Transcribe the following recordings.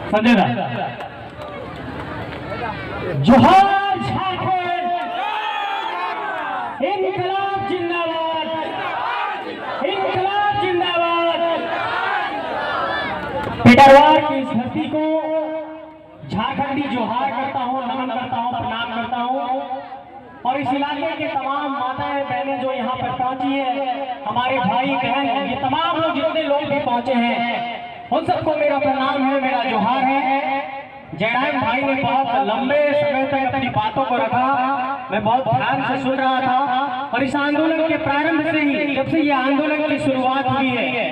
संजय दा जोहार झारखंड, इनकलाब जिंदाबाद, इनकलाब जिंदाबाद। पेटरवार की इस धरती को झारखंडी जोहार करता हूँ, नमन करता हूँ, प्रणाम करता हूँ। और इस इलाके के तमाम माताएं बहनें जो यहाँ पर पहुंची है, हमारे भाई बहन, ये तमाम लोग जितने लोग भी पहुंचे हैं, उन सबको मेरा प्रणाम है, मेरा जोहार है। जयराम भाई ने बहुत लंबे समय तक अपनी बातों को रखा, मैं बहुत ध्यान से सुन रहा था। और इस आंदोलन के प्रारंभ से ही, जब से ये आंदोलन की शुरुआत हुई है,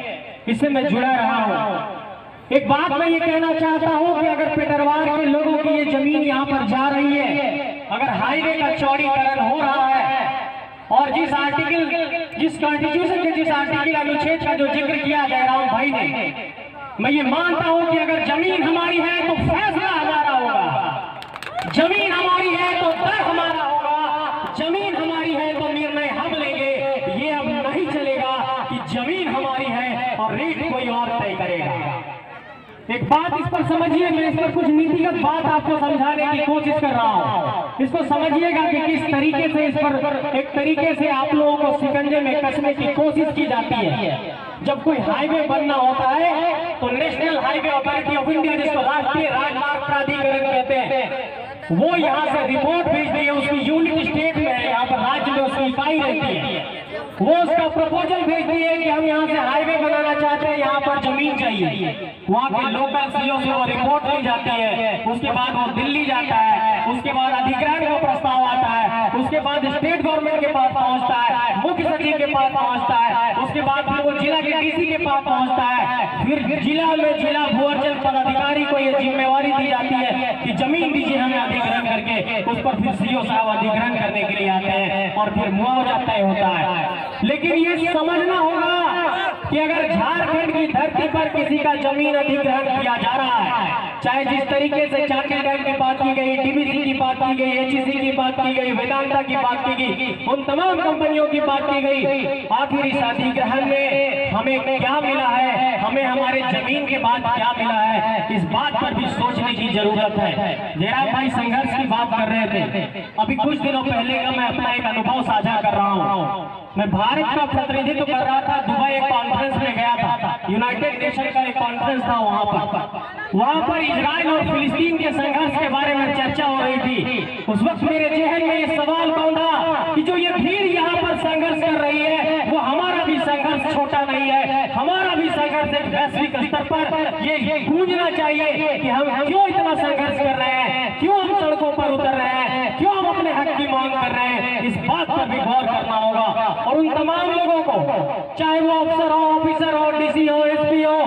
इससे मैं जुड़ा रहा हूँ। एक बात मैं ये कहना चाहता हूँ कि अगर पेटरवार के लोगों की ये जमीन यहाँ पर जा रही है, अगर हाईवे का चौड़ीकरण हो रहा है और जिस आर्टिकल, जिस कॉन्स्टिट्यूशन के जिस आर्टिकल अनुच्छेद का जो जिक्र किया जयराम भाई ने, मैं ये मानता हूं कि अगर जमीन हमारी है तो फैसला हमारा होगा, जमीन हमारी है तो दर हमारा होगा, जमीन हमारी है तो निर्णय हम लेंगे। ये अब नहीं चलेगा कि जमीन हमारी है और रेट कोई और तय करेगा। एक बात इस पर समझिए, मैं इस पर कुछ नीतिगत बात आपको समझाने की कोशिश कर रहा हूँ। इसको समझिएगा कि किस तरीके से इस पर एक तरीके से आप लोगों को शिकंजे में कसने की कोशिश की जाती है। जब कोई हाईवे बनना होता है तो national highway authority of India, जिसको राष्ट्रीय राजमार्ग प्राधिकरण कहते हैं, वो यहाँ से रिपोर्ट भेजती है। उसकी यूनिट स्टेट में है, यहाँ पर राज्य में उसकी इकाई रहती है। वो उसका प्रपोजल भेजती है कि हम यहाँ से हाईवे बनाना चाहते हैं, यहाँ पर जमीन चाहिए। वहाँ के लोकल सीओ से वो रिपोर्ट ली जाती है, उसके बाद वो दिल्ली जाता है, उसके बाद अधिग्रहण का प्रस्ताव आता है, उसके बाद स्टेट गवर्नमेंट के पास पहुँचता है, मुख्य सचिव के पास पहुँचता है, उसके बाद फिर वो जिला के डीसी के पास पहुँचता है। फिर जिला में जिला भू अर्जन पदाधिकारी को ये जिम्मेवारी दी जाती है कि जमीन दीजिए हमें अधिग्रहण करके। उस पर फिर सीओ साहब अधिग्रहण करने के लिए आते हैं और फिर मुआवजा तय होता है। लेकिन ये समझना होगा कि अगर झारखंड की धरती पर किसी का जमीन अधिग्रहण किया जा रहा है, चाहे जिस तरीके से चांदी डैम की बात की गई, डीवीसी की बात की गई, एचईसी की बात की गई, वेदांता की बात की गई, उन तमाम कंपनियों की बात की गई, आखिर इस अधिग्रहण में हमें क्या मिला है, हमें हमारे जमीन के बाद क्या मिला है, इस बात पर भी सोचने की जरूरत है। जयराम भाई संघर्ष की बात कर रहे थे, अभी कुछ दिनों पहले का मैं अपना एक अनुभव साझा कर रहा हूँ। मैं भारत का प्रतिनिधित्व कर रहा था, दुबई एक कॉन्फ्रेंस में गया था, यूनाइटेड नेशन का एक कॉन्फ्रेंस था। वहाँ पर इजराइल और फिलिस्तीन के संघर्ष के बारे में चर्चा हो रही थी। उस वक्त मेरे जहन में ये सवाल पौधा कि जो ये भीड़ यहाँ पर संघर्ष कर रही है, वो हमारा भी संघर्ष छोटा नहीं है, हमारा भी संघर्ष एक वैश्विक स्तर पर ये गूंजना चाहिए कि हम क्यों इतना संघर्ष कर रहे हैं, क्यों हम सड़कों पर उतर रहे हैं, क्यों हम अपने हक की मांग कर रहे हैं। इस बात पर भी गौर करना होगा। और उन तमाम लोगों को, चाहे वो अफसर हो, ऑफिसर हो, डीसी हो, एसपी हो,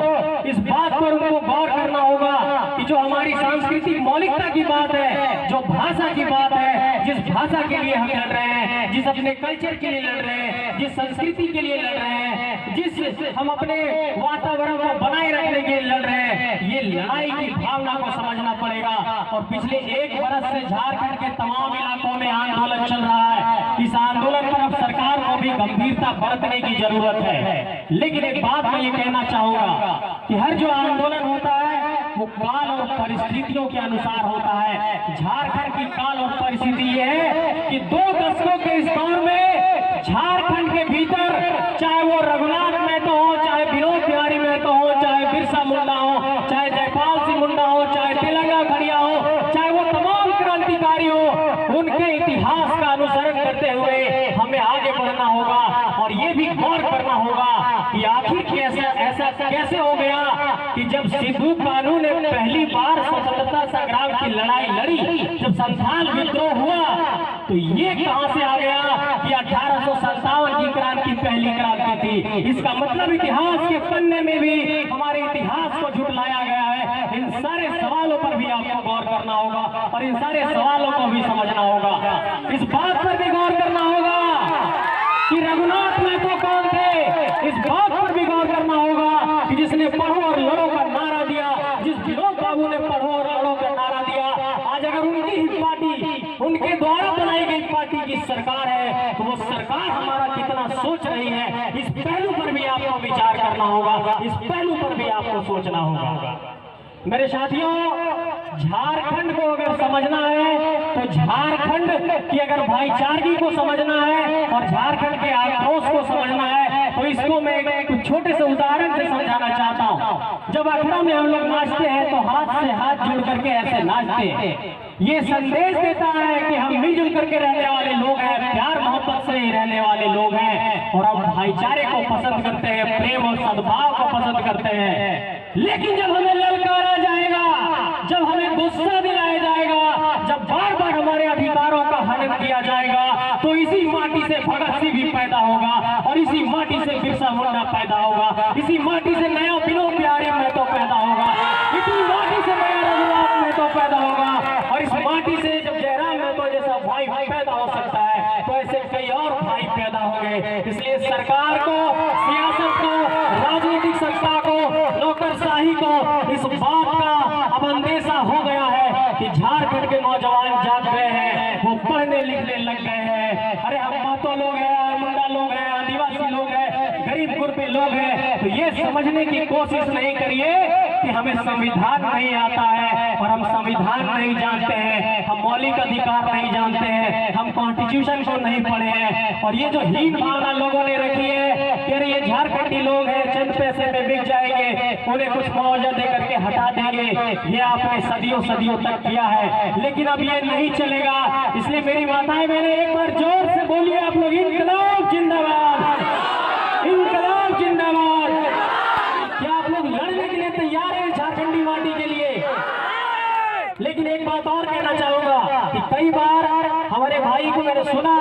इस बात पर उनको गौर करना होगा कि जो हमारी सांस्कृतिक मौलिकता की बात है, जो भाषा की बात है, जिस भाषा के लिए हम लड़ रहे हैं, जिस अपने कल्चर के लिए लड़ रहे हैं, जिस संस्कृति के लिए लड़ रहे हैं, जिस हम अपने वातावरण को बनाए रखने के लिए लड़ रहे हैं, ये लड़ाई की भावना को समझना पड़ेगा। और पिछले एक बरस से झारखंड के तमाम इलाकों में आंदोलन चल रहा है। इस आंदोलन पर अब सरकार को भी गंभीरता बरतने की जरूरत है। लेकिन एक बात मैं ये कहना चाहूंगा कि हर जो आंदोलन होता है वो काल और परिस्थितियों के अनुसार होता है। झारखंड की काल और परिस्थिति ये है कि 2 दशकों के इस दौर में झारखंड के भीतर, चाहे वो रघुनाथ महतो हो, चाहे विनोद बिहारी महतो हो, चाहे बिरसा मुंडा हो, चाहे जयपाल सिंह मुंडा हो, चाहे तिलंगा खड़िया हो, चाहे वो तमाम क्रांतिकारी हो, उनके इतिहास का अनुसरण करते हुए हमें आगे बढ़ना होगा। और ये भी गौर करना होगा कि आखिर ऐसा कैसे हो गया कि जब सिद्धू कानू ने पहली बार स्वतंत्रता संग्राम की लड़ाई लड़ी, जब संथाल विद्रोह हुआ, तो ये कहां से आ गया कि 1857 की क्रांति पहली क्रांति थी। इसका मतलब इतिहास के पन्ने में भी हमारे इतिहास को झुटलाया गया है। इन सारे सवालों पर भी आपको गौर करना होगा और इन सारे सवालों को भी समझना होगा। इस बात पर भी गौर करना होगा कि रघुनाथ महतो कौन थे। इस बात पर भी गौर करना होगा कि जिसने पढ़ो और लड़ो का नारा दिया, जिस विनोद बाबू ने पढ़ो और लड़ो का नारा दिया, आज अगर उनकी ही पार्टी, उनके द्वारा बनाई गई पार्टी की सरकार है, तो वो सरकार हमारा कितना सोच रही है, इस पहलू पर भी आपको विचार करना होगा, इस पहलू पर भी आपको सोचना होगा। मेरे साथियों, झारखंड को अगर समझना है तो झारखंड की अगर भाईचारगी को समझना है और झारखंड के आक्रोश को समझना है तो इसको मैं एक छोटे से उदाहरण से समझाना चाहता हूँ। जब अखड़ा में हम लोग नाचते हैं तो हाथ से हाथ जोड़ करके ऐसे नाचते हैं। ये संदेश देता है कि हम मिलजुल करके रहने वाले लोग हैं, प्यार मोहब्बत से रहने वाले लोग हैं और हम भाईचारे को पसंद करते हैं, प्रेम और सद्भाव को पसंद करते हैं। लेकिन जब हमें ललकारा जाएगा, जब हमें गुस्सा दिलाया जाएगा, जब बार बार हमारे अधिकारों का हनन किया जाएगा तो इसी माटी से भगत सिंह भी पैदा होगा और इसी माटी से बिरसा मुंडा पैदा होगा, इसी माटी से नया विनोद बिहारी महतो पैदा होगा, इसी माटी से नया रघुनाथ महतो पैदा होगा और इस माटी से जब जयराम महतो जैसा भाई पैदा हो सकता है तो ऐसे कई और भाई पैदा होंगे। इसलिए सरकार को, सियासत को, राजनीतिक संस्था को, नौकरशाही को इस बात का अब अंदेशा हो गया है कि झारखंड के नौजवान जाग गए हैं, वो पढ़ने लिखने लग गए हैं। अरे हम महतो लोग हैं, मुंडा लोग हैं, आदिवासी लोग हैं, गरीब गुरबे लोग हैं, तो ये समझने की कोशिश नहीं करिए कि हमें संविधान नहीं आता है और हम संविधान नहीं जानते हैं, हम मौलिक अधिकार नहीं जानते हैं, हम कॉन्स्टिट्यूशन को नहीं पढ़े हैं। और ये जो हीन भावना लोगों ने रखी है कि अरे ये झारखंडी लोग हैं, चंद पैसे में बिक जाएंगे, उन्हें कुछ मुआवजा दे करके हटा देंगे, ये आपने सदियों सदियों तक किया है, लेकिन अब ये नहीं चलेगा। इसलिए मेरी माताएं मैंने एक बार जोर से बोलिए आप लोग, इनकलाब जिंदाबाद, इनकलाब जिंदाबाद। क्या आप लोग लड़ने के लिए तैयार हैं झारखंडी माटी के लिए? लेकिन एक बात और कहना चाहूंगा कि कई बार हमारे भाई को मैंने सुना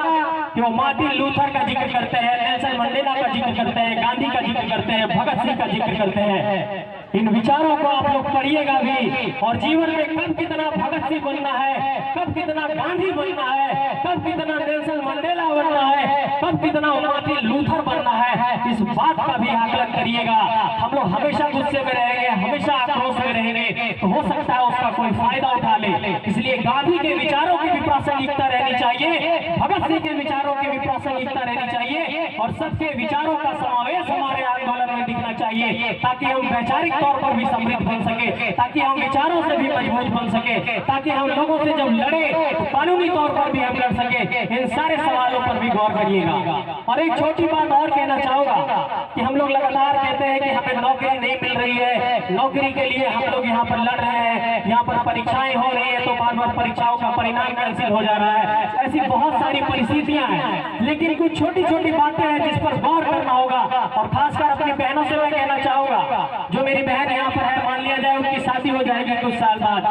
कि वो मार्टिन लूथर का जिक्र करते हैं, नेल्सन मंडेला का जिक्र करते हैं, गांधी का जिक्र करते हैं, भगत सिंह का जिक्र करते हैं। इन विचारों को आप लोग पढ़िएगा भी और जीवन में कब कितना भगत सिंह बनना है, कब कितना गांधी बनना है, कब कितना नेल्सन मंडेला बनना है, कब कितना मार्टिन लूथर बनना है, इस बात का भी आकलन करिएगा। हम लोग हमेशा गुस्से में रहेंगे, हमेशा आक्रोश में रहेंगे तो हो सकता है उसका कोई फायदा उठा ले। इसलिए गांधी के विचारों की भी प्रासंगिकता रहनी चाहिए, भगत सिंह के विचारों की भी प्रासंगिकता रहनी चाहिए और सबके विचारों का समावेश हमारे आंदोलन में दिखना चाहिए ताकि हम वैचारिक तौर पर भी समृद्ध बन सके, ताकि हम विचारों से भी मजबूत बन सके, ताकि हम लोगों से जब लड़े तो कानूनी तौर पर भी हम लड़ सके। इन सारे सवालों पर भी गौर करिएगा। और एक छोटी बात और कहना चाहूंगा कि हम लोग लगातार कहते हैं कि हमें नौकरी नहीं मिल रही है, नौकरी के लिए हम लोग यहाँ पर लड़ रहे हैं, यहाँ पर परीक्षाएं हो रही है तो बार बार परीक्षाओं का परिणाम कैंसिल हो जा रहा है। ऐसी बहुत सारी परिस्थितियां हैं, लेकिन कुछ छोटी छोटी बातें हैं जिस पर गौर करना होगा। और खासकर अपनी बहनों से मैं कहना चाहूंगा, जो मेरी बहन यहाँ पर है, मान लिया जाए उनकी शादी हो जाएगी कुछ साल बाद,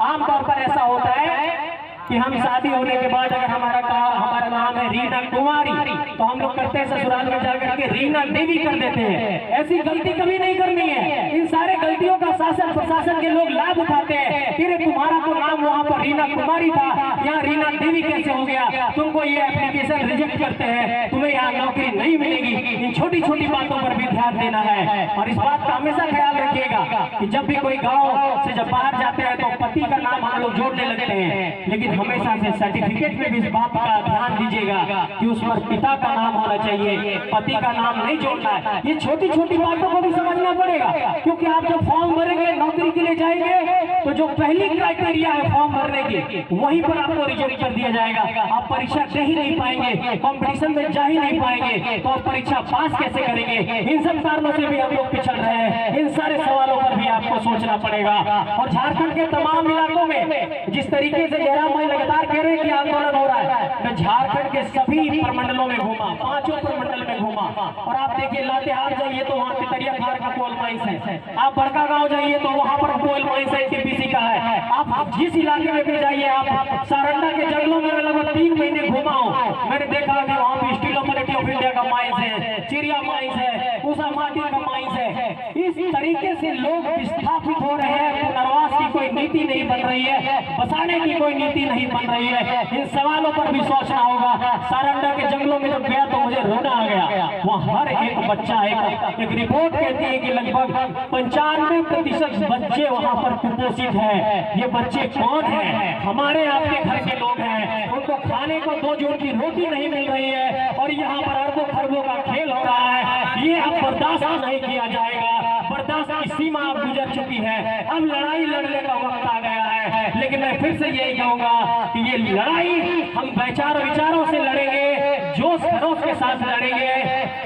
आमतौर पर ऐसा होता है कि हम शादी होने के बाद अगर हमारा नाम है रीना कुमारी तो हम लोग करते हैं ससुराल में जाकर के रीना देवी कर देते हैं। ऐसी गलती कभी नहीं करनी है। इन सारे गलतियों का शासन प्रशासन के लोग लाभ उठाते हैं। फिर तुम्हारा तो नाम वहाँ पर रीना कुमारी था, यहाँ रीना देवी कैसे हो गया? तुमको ये एप्लीकेशन रिजेक्ट करते हैं, तुम्हें यहाँ नौकरी नहीं मिलेगी। इन छोटी छोटी बातों पर भी ध्यान देना है और इस बात का हमेशा ख्याल रखिएगा कि जब भी कोई गाँव से जब बाहर जाते हैं तो पति का नाम हम लोग जोड़ने लगते हैं, लेकिन हमेशा से सर्टिफिकेट में भी इस बात का ध्यान दीजिएगा कि उस पर पिता का नाम होना चाहिए, पति का नाम नहीं जोड़ना है। ये छोटी छोटी बातों को भी समझना पड़ेगा, क्योंकि आप जब फॉर्म भरेंगे नौकरी के लिए जाएंगे तो जो पहली क्राइटेरिया है फॉर्म भरने की वहीं पर आपको रिजेक्ट कर दिया जाएगा। आप परीक्षा दे ही नहीं पाएंगे, कंपटीशन में जा ही नहीं पाएंगे, तो आप परीक्षा पास कैसे करेंगे? इन सब कारणों से भी हम लोग पिछड़ रहे हैं। इन सारे सवालों पर भी आपको सोचना पड़ेगा। और झारखंड के तमाम इलाकों में जिस तरीके से जयराम भाई लगातार कह रहे हैं कि आंदोलन हो रहा है, मैं झारखंड के सभी प्रमंडलों में घूमा, 5 प्रमंडल में घूमा और आप देखिए लातेहार जाइए तो वहाँ पितरिया खार का कोल माइंस है, आप बड़का गांव जाइए तो वहाँ पर कोल माइंस है टीपीसी का है। आप जिस इलाके में भी जाइए, आप सारंडा के जंगलों में लगभग 3 महीने घूमा हूँ, मैंने देखा कि वहाँ भी स्टील अथॉरिटी ऑफ इंडिया का माइंस है, चिड़िया माइंस है, उषा माटी का माइंस है। इस तरीके से लोग विस्थापित हो रहे हैं, पुनर्वास की कोई नीति नहीं बन रही है, बसाने की कोई नीति नहीं बन रही है। इन सवालों पर भी सोचना होगा। सारंडा के जंगलों में जब गया तो मुझे रोना आ गया। वहाँ हर एक बच्चा एक रिपोर्ट कहती है कि लगभग 95% बच्चे वहाँ पर कुपोषित हैं। ये बच्चे कौन हैं? हमारे आपके घर के लोग हैं। उनको खाने को 2 जोड़ की रोटी नहीं मिल रही है और यहाँ पर अरबों खरबों का खेल हो रहा है। ये अब बर्दाश्त नहीं किया जाएगा। बर्दाश्त की सीमा अब गुजर चुकी है। है, अब लड़ाई लड़ने का वक्त आ गया है। लेकिन मैं फिर से यही कहूंगा कि ये लड़ाई हम विचारों से लड़ेंगे, जोश खरोश के साथ लड़ेंगे।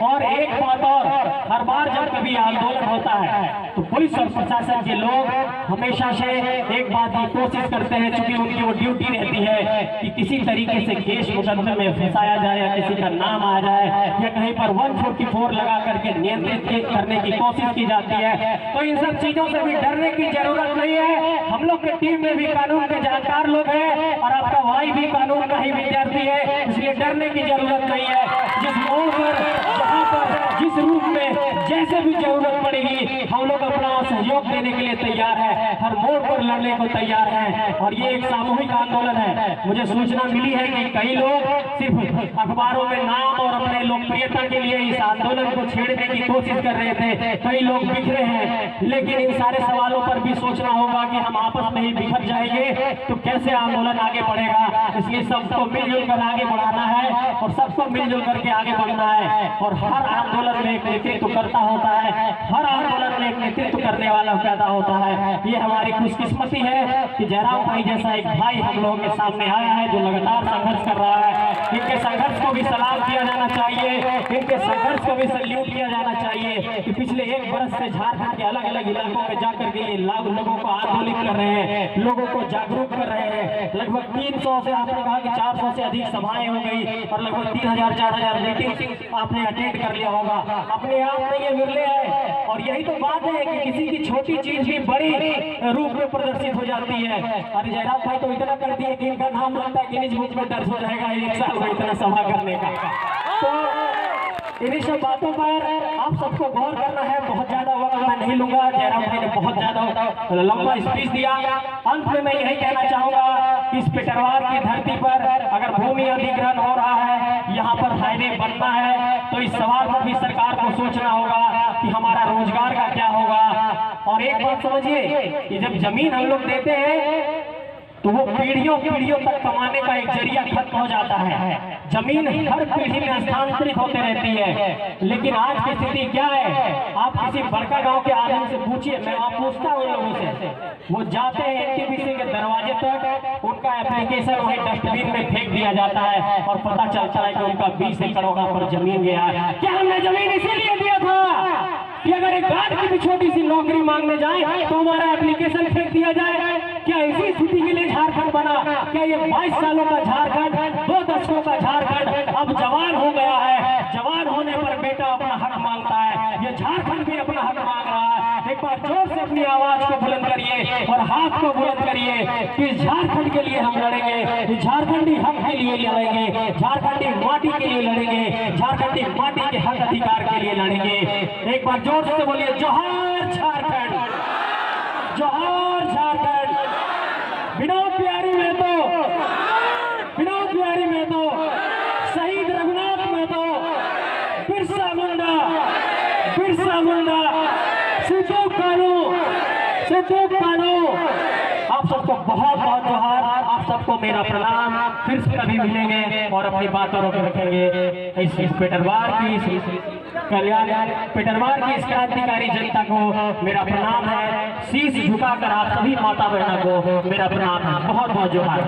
और एक बात और, हर बार जब कभी आंदोलन होता है तो पुलिस और प्रशासन के लोग हमेशा से एक बात की कोशिश करते हैं, चूंकि उनकी वो ड्यूटी रहती है कि किसी तरीके से केस मुकदमे में फंसाया जाए या किसी का नाम आ जाए या कहीं पर 144 लगा करके नियंत्रित करने की कोशिश की जाती है। तो इन सब चीजों से भी डरने की जरूरत नहीं है। हम लोग के टीम में भी कानून के जानकार लोग हैं और आपका भाई भी कानून का ही विद्यार्थी है, इसलिए डरने की जरूरत नहीं है। जिस मोड़ पर, जहाँ पर, जिस रूप में जैसे भी जरूरत पड़ेगी हम लोग अपना सहयोग देने के लिए तैयार है, हर मोड़ पर लड़ने को तैयार है। और ये एक सामूहिक आंदोलन है। मुझे सूचना मिली है कि कई लोग सिर्फ अखबारों में नाम और अपने लोकप्रियता के लिए इस आंदोलन को छेड़ने की कोशिश कर रहे थे, कई लोग बिखरे हैं। लेकिन इन सारे सवालों पर भी सोचना होगा कि हम आपस में ही बिखर जाएंगे तो कैसे आंदोलन आगे बढ़ेगा। इसलिए सबको मिलजुल कर आगे बढ़ाना है और सबको मिलजुल करके आगे बढ़ना है। और हर आंदोलन में एक नेतृत्व करता होता है, हर आंदोलन में एक नेतृत्व करने वाला पैदा होता है। ये हमारी खुशकिस्मती है कि जयराम भाई जैसा एक भाई हम लोगों के सामने आया है जो लगातार संघर्ष कर रहा है। इनके संघर्ष को भी सलाम किया जाना चाहिए, इनके संघर्ष को भी सल्यूट किया जाना चाहिए कि पिछले 1 वर्ष से झारखंड के अलग अलग इलाकों में जाकर के ये लोगों को आंदोलित कर रहे हैं, लोगों को जागरूक कर रहे हैं। लगभग 300 से, आपने कहा कि 400 से अधिक सभाएं हो गई और लगभग 3000-4000 मीटिंग आपने अटेंड कर लिया होगा। अपने आप में ये विरले है। और यही तो बात है कि किसी की छोटी चीज भी बड़ी रूप में प्रदर्शित हो जाती है। अरे जयराम भाई तो इतना कर दिए कि इनका नाम लगता है गिनीज बुक में दर्ज हो जाएगा 1 साल में इतना सभा करने का। तो इन्हीं सब बातों पर आप सबको गौर करना है। बहुत ज्यादा वक्त मैं नहीं लूंगा, जयराम भाई ने बहुत ज्यादा लंबा स्पीच दिया। अंत में मैं यही कहना चाहूंगा कि इस पेटरवार की धरती पर अगर भूमि अधिग्रहण हो रहा है, यहाँ पर हाईवे बनना है, तो इस सवाल पर भी सरकार को सोचना होगा कि हमारा रोजगार का क्या होगा। और एक बात समझिए कि जब जमीन हम लोग देते हैं तो वो पीढ़ियों तक कमाने का एक जरिया खत्म हो जाता है। जमीन हर पीढ़ी में स्थानांतरित होते रहती है। लेकिन आज की स्थिति क्या है, आप किसी बड़का गांव के आदमी से पूछिए, मैं आप पूछता हूँ लोगों से, वो जाते हैं एनटीपीसी के दरवाजे तक, उनका एप्लीकेशन वहीं डस्टबिन में फेंक दिया जाता है और पता चलता है कि उनका 20 एकड़ पर जमीन गया है। क्या हमने जमीन इसीलिए दिया था कि अगर एक गार्ड की भी छोटी सी नौकरी मांगने जाए तो हमारा एप्लीकेशन फेंक दिया जाए? क्या इसी स्थिति के लिए झारखंड बना? क्या ये 22 सालों का झारखंड, 2 दशकों का झारखंड अब जवान हो गया है? जवान होने पर बेटा अपना हक मांगता है, ये झारखंड भी अपना हक मांग रहा है। एक बार जोर से अपनी आवाज को बुलंद करिए और हाथ को बुलंद करिए कि झारखंड के लिए हम लड़ेंगे, झारखंडी हक के लिए लड़ेंगे, झारखंडी माटी के लिए लड़ेंगे, झारखंडी माटी के हक अधिकार के लिए लड़ेंगे। एक बार जोर से बोलिए, जोहार झारखंड, जोहार झारखंड। विनोद बिहारी महतो, विनोद बिहारी महतो, शहीद रघुनाथ महतो, बिरसा मुंडा, बिरसा मुंडा, सिद्धू कानू, सिद्धू कानू। आप सबको बहुत बहुत जोहार, आप सबको मेरा प्रणाम। फिर से कभी मिलेंगे और अपनी बातों को रखेंगे। इस पेटरवार की पेटरवार की इस क्रांतिकारी जनता को मेरा प्रणाम है। शीश झुकाकर आप सभी माता बहनों को मेरा प्रणाम है। बहुत बहुत जोहार।